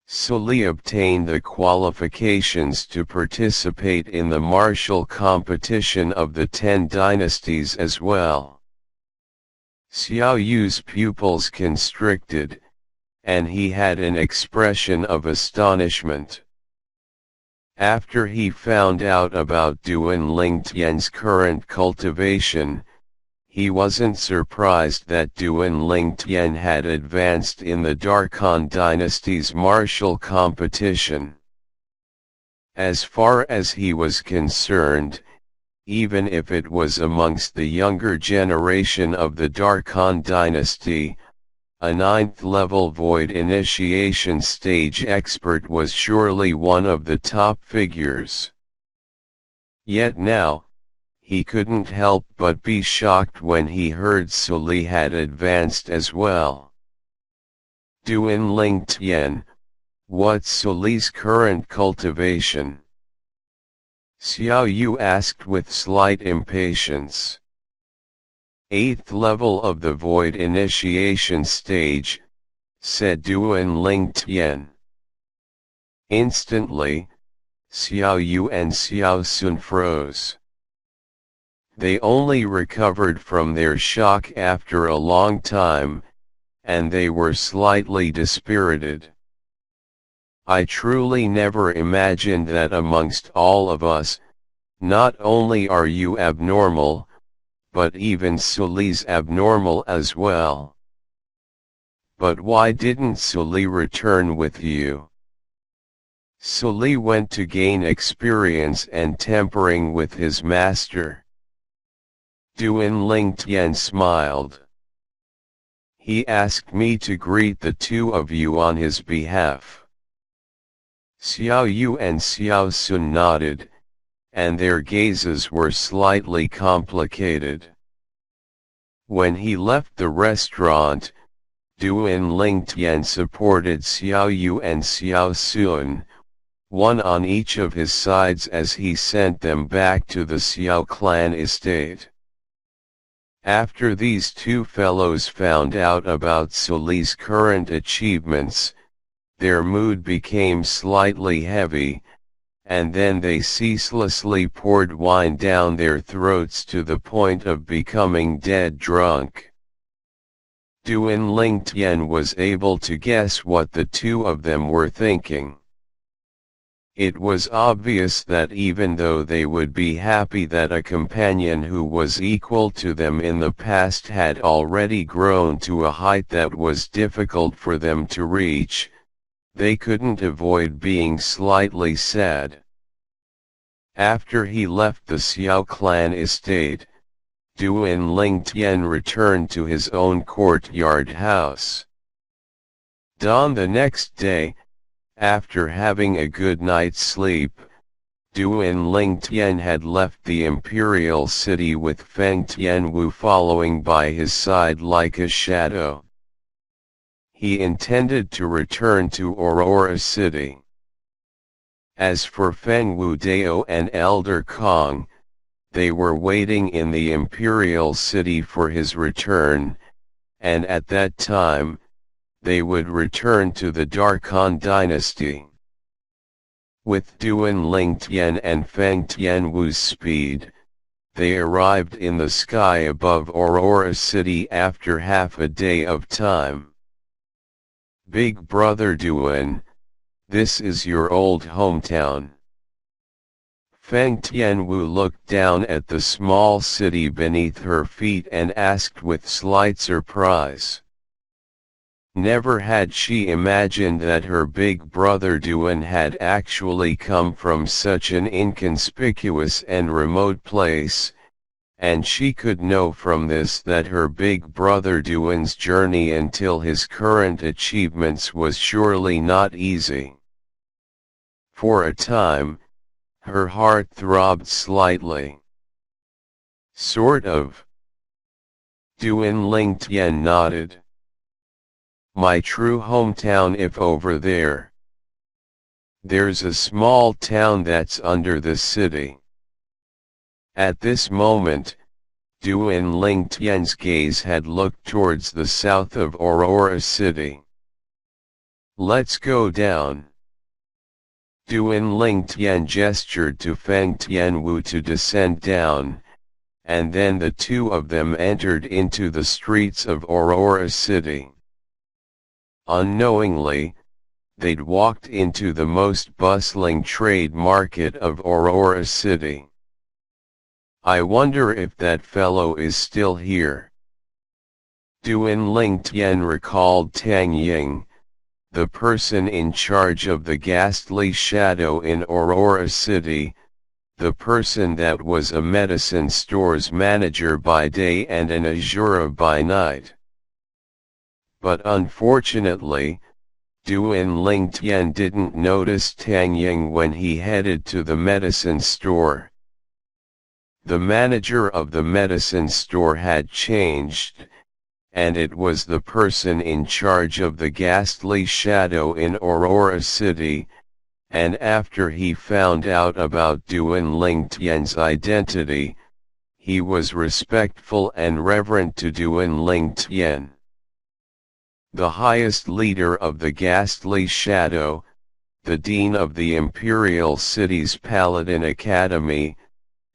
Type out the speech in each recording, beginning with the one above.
Suli obtained the qualifications to participate in the martial competition of the 10 dynasties as well. Xiao Yu's pupils constricted, and he had an expression of astonishment. After he found out about Duan Lingtian's current cultivation, he wasn't surprised that Duan Lingtian had advanced in the Darkhan dynasty's martial competition. As far as he was concerned, even if it was amongst the younger generation of the Darkhan dynasty, a 9th-level void initiation stage expert was surely one of the top figures. Yet now, he couldn't help but be shocked when he heard Suli had advanced as well. Duan Lingtian, what's Suli's current cultivation? Xiao Yu asked with slight impatience. 8th level of the void initiation stage, said Duan Lingtian. Instantly, Xiao Yu and Xiao Sun froze. They only recovered from their shock after a long time, and they were slightly dispirited. I truly never imagined that amongst all of us, not only are you abnormal, but even Suli's abnormal as well. But why didn't Suli return with you? Suli went to gain experience and tempering with his master. Duan Lingtian smiled. He asked me to greet the two of you on his behalf. Xiao Yu and Xiao Sun nodded, and their gazes were slightly complicated. When he left the restaurant, Duan Lingtian supported Xiao Yu and Xiao Sun, one on each of his sides as he sent them back to the Xiao clan estate. After these two fellows found out about Suli's current achievements, their mood became slightly heavy, and then they ceaselessly poured wine down their throats to the point of becoming dead drunk. Duan Lingtian was able to guess what the two of them were thinking. It was obvious that even though they would be happy that a companion who was equal to them in the past had already grown to a height that was difficult for them to reach, they couldn't avoid being slightly sad. After he left the Xiao clan estate, Duan Lingtian returned to his own courtyard house. Dawn the next day, after having a good night's sleep, Duan Lingtian had left the imperial city with Feng Tianwu following by his side like a shadow. He intended to return to Aurora City. As for Feng Wudao and Elder Kong, they were waiting in the imperial city for his return, and at that time, they would return to the Darkhan dynasty. With Duan Lingtian and Feng Tianwu's speed, they arrived in the sky above Aurora City after half a day of time. Big brother Duan, this is your old hometown. Feng Tianwu looked down at the small city beneath her feet and asked with slight surprise. Never had she imagined that her big brother Duan had actually come from such an inconspicuous and remote place, and she could know from this that her big brother Duan's journey until his current achievements was surely not easy. For a time, her heart throbbed slightly. Sort of. Duan Lingtian nodded. My true hometown if over there. There's a small town that's under the city. At this moment, Duan Lingtian's gaze had looked towards the south of Aurora City. Let's go down. Duan Ling Tian gestured to Feng Tianwu to descend down, and then the two of them entered into the streets of Aurora City. Unknowingly, they'd walked into the most bustling trade market of Aurora City. I wonder if that fellow is still here. Duan Ling Tian recalled Tang Ying, the person in charge of the ghastly shadow in Aurora City, the person that was a medicine store's manager by day and an Azura by night. But unfortunately, Duan Ling Tian didn't notice Tang Ying when he headed to the medicine store. The manager of the medicine store had changed, and it was the person in charge of the ghastly shadow in Aurora City, and after he found out about Duan Ling Tian's identity, he was respectful and reverent to Duan Ling Tian. The highest leader of the ghastly shadow, the dean of the Imperial City's Paladin Academy,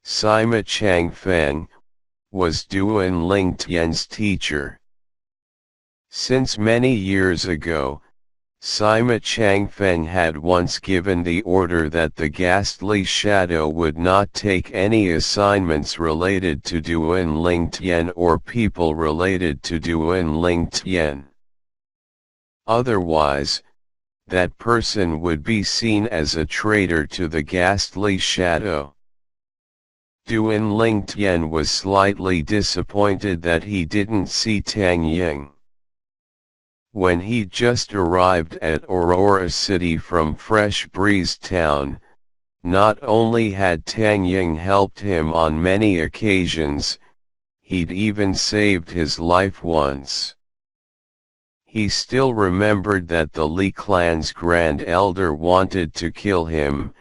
Sima Changfeng, was Duan Ling Tian's teacher. Since many years ago, Sima Changfeng had once given the order that the ghastly shadow would not take any assignments related to Duan Ling Tian or people related to Duan Ling Tian. Otherwise, that person would be seen as a traitor to the ghastly shadow. Duan Ling Tian was slightly disappointed that he didn't see Tang Ying. When he just arrived at Aurora City from Fresh Breeze Town, not only had Tang Ying helped him on many occasions, he'd even saved his life once. He still remembered that the Li clan's Grand Elder wanted to kill him,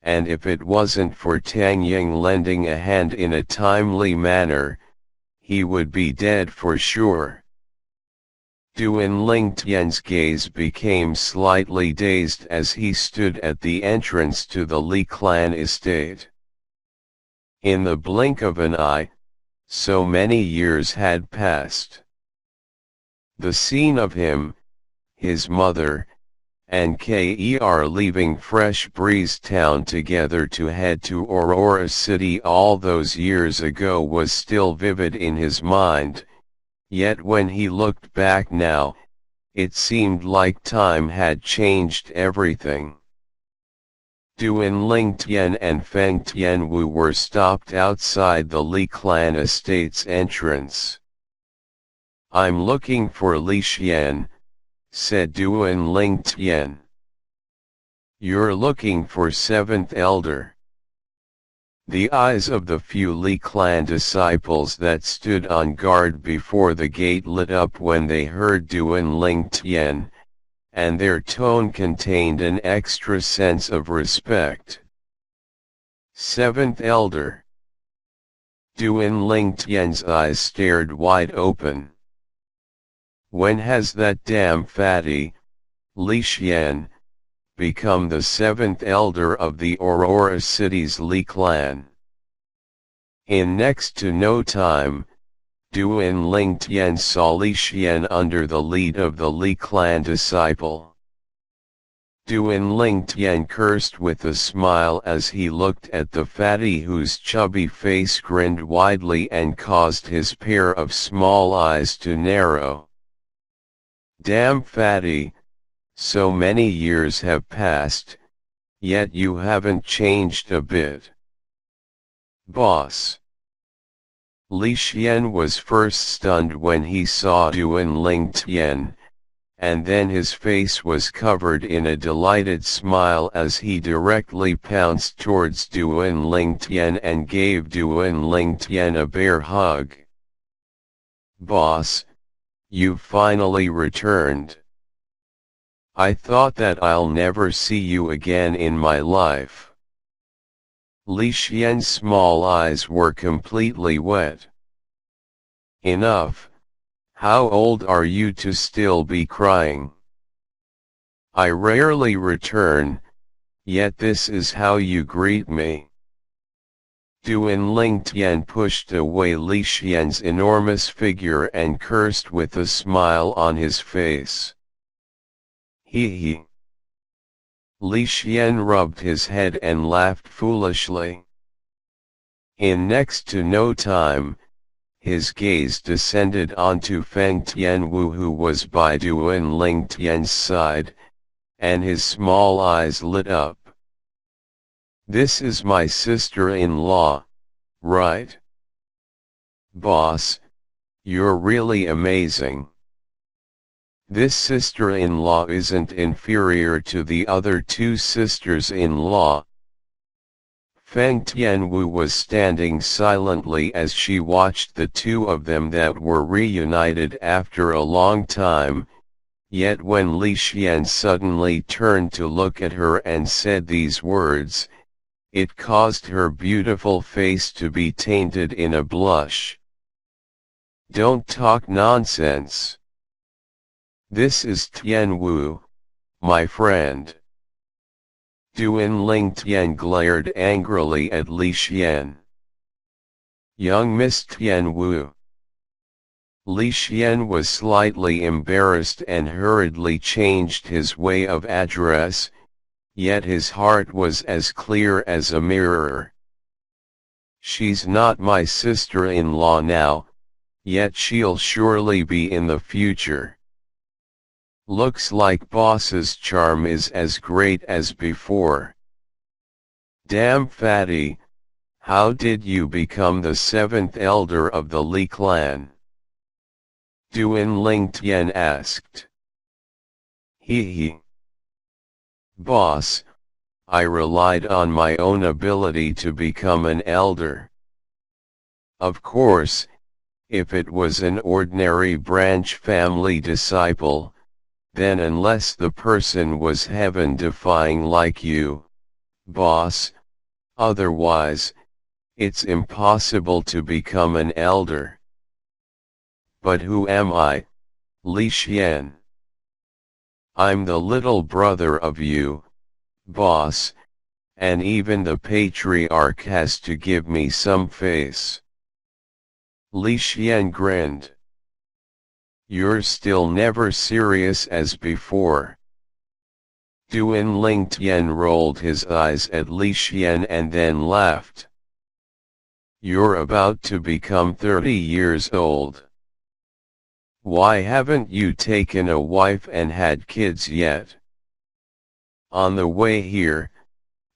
and if it wasn't for Tang Ying lending a hand in a timely manner, he would be dead for sure. Duan Ling Tian's gaze became slightly dazed as he stood at the entrance to the Li clan estate. In the blink of an eye, so many years had passed. The scene of him, his mother, and Ker leaving Fresh Breeze Town together to head to Aurora City all those years ago was still vivid in his mind, yet when he looked back now, it seemed like time had changed everything. Duan Ling Tian and Feng Tianwu were stopped outside the Li clan estate's entrance. "I'm looking for Li Xian," said Duan Ling Tian. "You're looking for seventh elder." The eyes of the few Li clan disciples that stood on guard before the gate lit up when they heard Duan Ling Tian, and their tone contained an extra sense of respect. "Seventh elder." Duan Ling Tian's eyes stared wide open. "When has that damn fatty, Li Xian, become the seventh elder of the Aurora City's Li clan?" In next to no time, Duan Ling Tian saw Li Xian under the lead of the Li clan disciple. Duan Ling Tian cursed with a smile as he looked at the fatty whose chubby face grinned widely and caused his pair of small eyes to narrow. "Damn fatty, so many years have passed, yet you haven't changed a bit, boss." Li Xian was first stunned when he saw Duan Ling Tian, and then his face was covered in a delighted smile as he directly pounced towards Duan Ling Tian and gave Duan Ling Tian a bear hug. "Boss, you've finally returned. I thought that I'll never see you again in my life." Li Xian's small eyes were completely wet. "Enough, how old are you to still be crying?" I rarely return, yet this is how you greet me. Duan Lingtian pushed away Li Xian's enormous figure and cursed with a smile on his face. He. Li Xian rubbed his head and laughed foolishly. In next to no time, his gaze descended onto Feng Tianwu, who was by Duan Lingtian's side, and his small eyes lit up. This is my sister-in-law, right? Boss, you're really amazing. This sister-in-law isn't inferior to the other two sisters-in-law. Feng Tianwu was standing silently as she watched the two of them that were reunited after a long time, yet when Li Xian suddenly turned to look at her and said these words, it caused her beautiful face to be tainted in a blush. Don't talk nonsense. This is Tianwu, my friend. Duan Lingtian glared angrily at Li Xian. Young Miss Tianwu. Li Xian was slightly embarrassed and hurriedly changed his way of address, yet his heart was as clear as a mirror. She's not my sister-in-law now, yet she'll surely be in the future. Looks like boss's charm is as great as before. Damn fatty, how did you become the seventh elder of the Li clan? Duan Lingtian asked. He. Boss, I relied on my own ability to become an elder. Of course, if it was an ordinary branch family disciple, then unless the person was heaven-defying like you, boss, otherwise, it's impossible to become an elder. But who am I, Li Xian? I'm the little brother of you, boss, and even the patriarch has to give me some face. Li Xian grinned. You're still never serious as before. Duan Lingtian rolled his eyes at Li Xian and then laughed. You're about to become 30 years old. Why haven't you taken a wife and had kids yet? On the way here,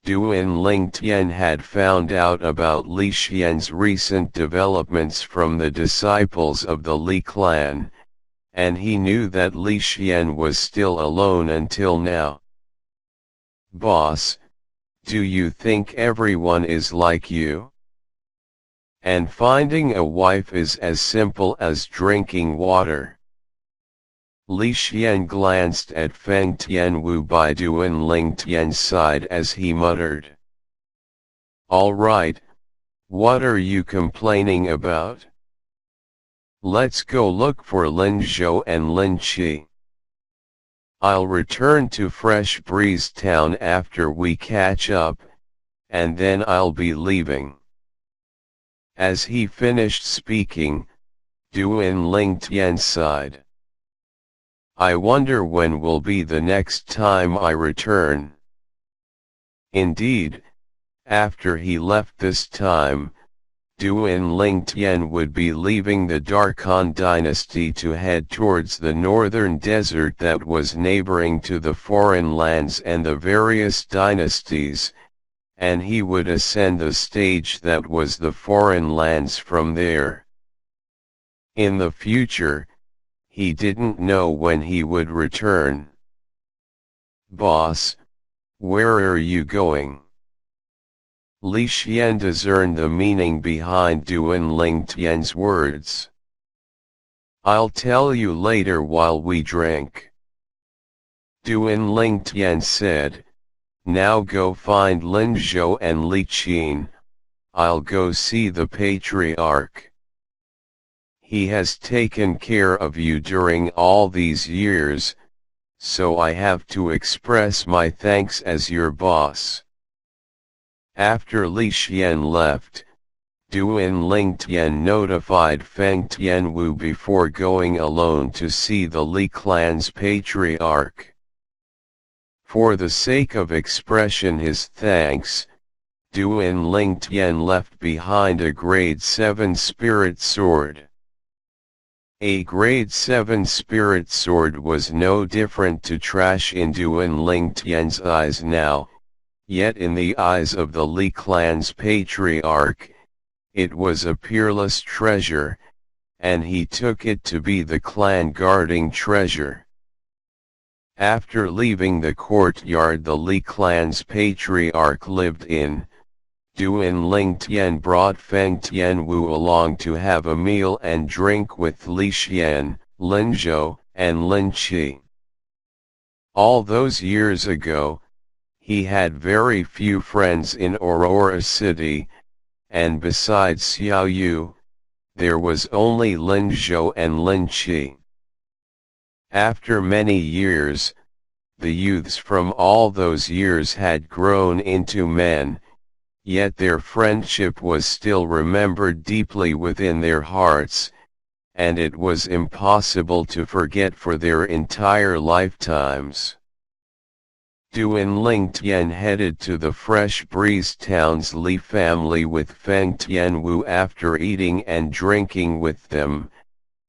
Duan Lingtian had found out about Li Xian's recent developments from the disciples of the Li clan, and he knew that Li Xian was still alone until now. Boss, do you think everyone is like you? And finding a wife is as simple as drinking water. Li Xian glanced at Feng Tianwu by Duan Lingtian's side as he muttered. All right, what are you complaining about? Let's go look for Lin Zhou and Lin Qi. I'll return to Fresh Breeze Town after we catch up, and then I'll be leaving. As he finished speaking, Duan Lingtian sighed. I wonder when will be the next time I return. Indeed, after he left this time, Duan Lingtian would be leaving the Darkhan dynasty to head towards the northern desert that was neighboring to the foreign lands and the various dynasties, and he would ascend the stage that was the foreign lands from there. In the future, he didn't know when he would return. Boss, where are you going? Li Xian discerned the meaning behind Duan Lingtian's words. I'll tell you later while we drink. Duan Lingtian said, now go find Lin Zhou and Li Qin, I'll go see the patriarch. He has taken care of you during all these years, so I have to express my thanks as your boss. After Li Xian left, Duan Lingtian notified Feng Tianwu before going alone to see the Li clan's patriarch. For the sake of expression his thanks, Duan Lingtian left behind a grade 7 spirit sword. A grade 7 spirit sword was no different to trash in Duan Lingtian's eyes now, yet in the eyes of the Li clan's patriarch, it was a peerless treasure, and he took it to be the clan guarding treasure. After leaving the courtyard the Li clan's patriarch lived in, Duan Lingtian brought Feng Tianwu along to have a meal and drink with Li Xian, Lin Zhou, and Lin Qi. All those years ago, he had very few friends in Aurora City, and besides Xiao Yu, there was only Lin Zhou and Lin Qi. After many years, the youths from all those years had grown into men, yet their friendship was still remembered deeply within their hearts, and it was impossible to forget for their entire lifetimes. Duan Lingtian headed to the Fresh Breeze Town's Li family with Feng Tianwu after eating and drinking with them,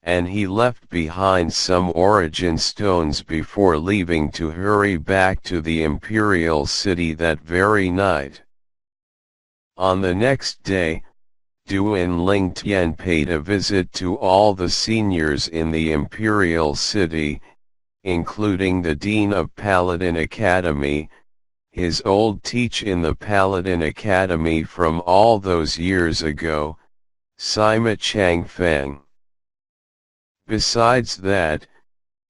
and he left behind some origin stones before leaving to hurry back to the imperial city that very night. On the next day, Duan Lingtian paid a visit to all the seniors in the imperial city, including the Dean of Paladin Academy, his old teach in the Paladin Academy from all those years ago, Sima Changfeng. Besides that,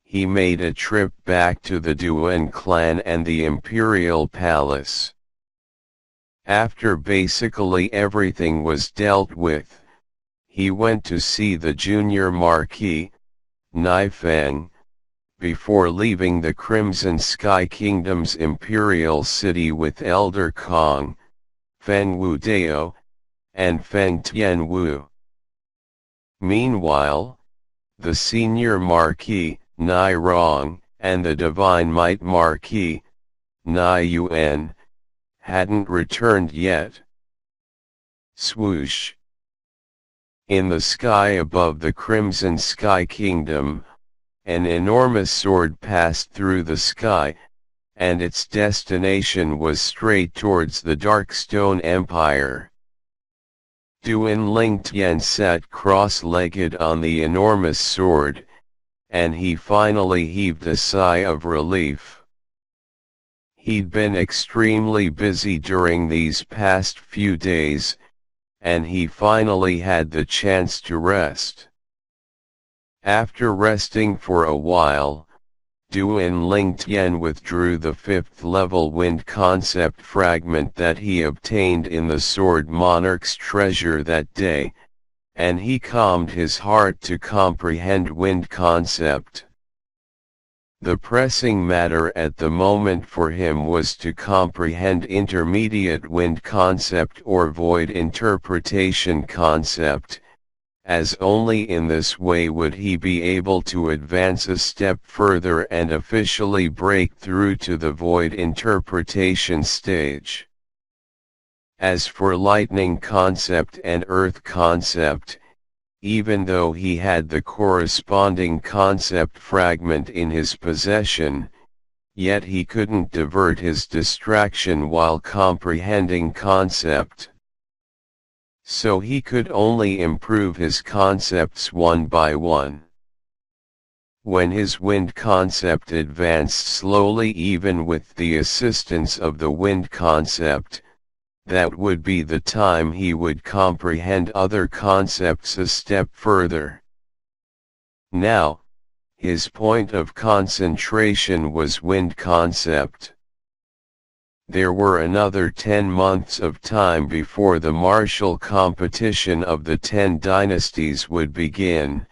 he made a trip back to the Duan clan and the Imperial Palace. After basically everything was dealt with, he went to see the junior Marquis, Naifeng, before leaving the Crimson Sky Kingdom's imperial city with Elder Kong, Feng Wudao, and Feng Tianwu. Meanwhile, the senior Marquis, Nai Rong, and the Divine Might Marquis, Nai Yuan, hadn't returned yet. Swoosh! In the sky above the Crimson Sky Kingdom, an enormous sword passed through the sky, and its destination was straight towards the Darkstone Empire. Duan Lingtian sat cross-legged on the enormous sword, and he finally heaved a sigh of relief. He'd been extremely busy during these past few days, and he finally had the chance to rest. After resting for a while, Duan Lingtian withdrew the 5th level wind concept fragment that he obtained in the Sword Monarch's treasure that day, and he calmed his heart to comprehend wind concept. The pressing matter at the moment for him was to comprehend intermediate wind concept or void interpretation concept, as only in this way would he be able to advance a step further and officially break through to the void interpretation stage. As for lightning concept and earth concept, even though he had the corresponding concept fragment in his possession, yet he couldn't divert his distraction while comprehending concept. So he could only improve his concepts one by one. When his wind concept advanced slowly even with the assistance of the wind concept, that would be the time he would comprehend other concepts a step further. Now, his point of concentration was wind concept. There were another 10 months of time before the martial competition of the 10 dynasties would begin,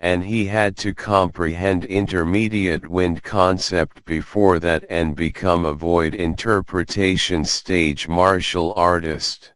and he had to comprehend intermediate wind concept before that and become a void interpretation stage martial artist.